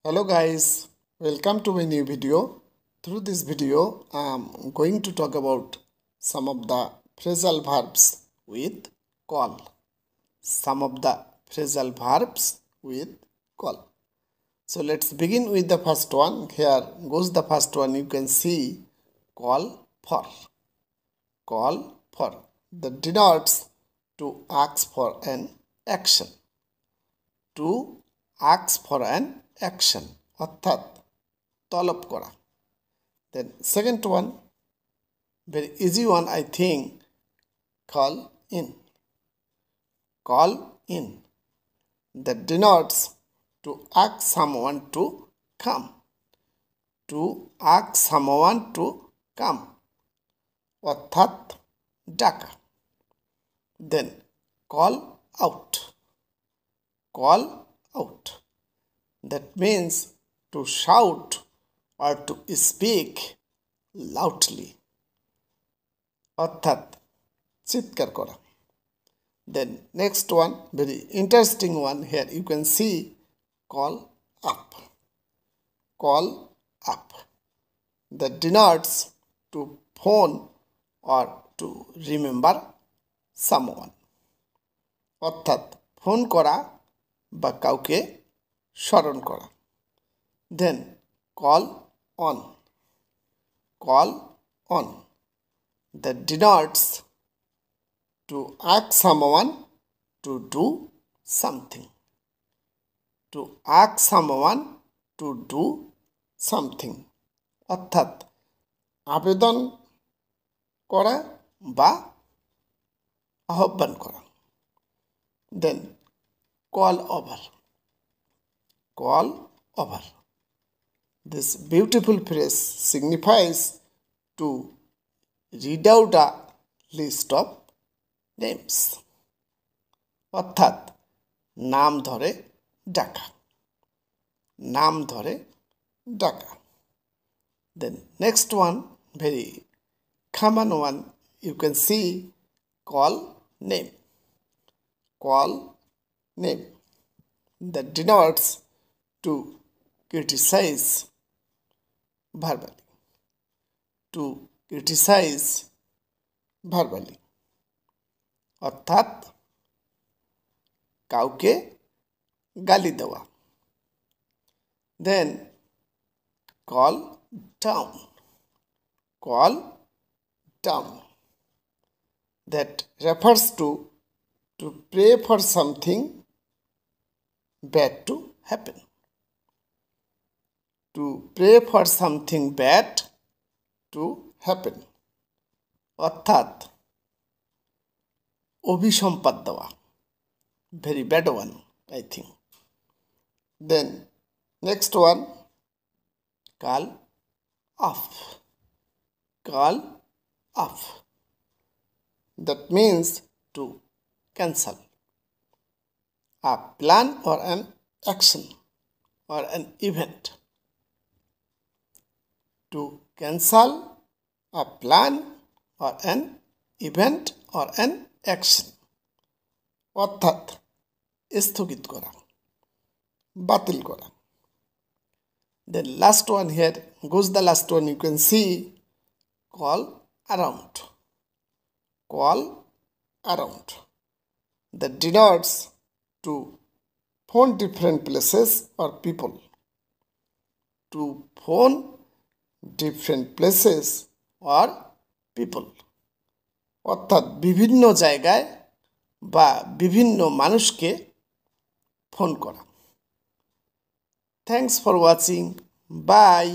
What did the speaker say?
Hello guys, welcome to my new video. Through this video, I am going to talk about some of the phrasal verbs with call. Some of the phrasal verbs with call. So let's begin with the first one. Here goes the first one. You can see call for. Call for. That denotes to ask for an action. To ask for an action অর্থাৎ তলব করা. Then second one, very easy one I think, call in. Call in, that denotes to ask someone to come. To ask someone to come অর্থাৎ ডাকা. Then call out. Call out, that means to shout or to speak loudly অর্থাৎ চিৎকার করা. Then next one, very interesting one, here you can see call up. Call up, that denotes to phone or to remember someone অর্থাৎ phone করা বা কাউকে স্মরণ করা. Then call on. Call on, that denotes to ask someone to do something. To ask someone to do something অর্থাৎ আবেদন করা বা আহ্বান করা. Then call over. Call over, this beautiful phrase signifies to read out a list of names অর্থাৎ নাম ধরে ডাকা. নাম ধরে ডাকা. Then next one, very common one, you can see call name. Call name, that denotes to criticize verbally. To criticize verbally অর্থাৎ কাউকে গালি দেওয়া. Then call down. Call down, that refers to pray for something bad to happen. To pray for something bad to happen অর্থাৎ অভিসম্পাদ দেওয়া. Very bad one I think. Then next one, call off. Call off, that means to cancel a plan or an action or an event. To cancel a plan or an event or an action অর্থাৎ স্থগিত করা, বাতিল করা. Then last one, here goes the last one, you can see call around. Call around, that denotes to phone different places or people. To phone different places or people অর্থাৎ বিভিন্ন জায়গায় বা বিভিন্ন মানুষকে ফোন করা. Thanks for watching. বাই.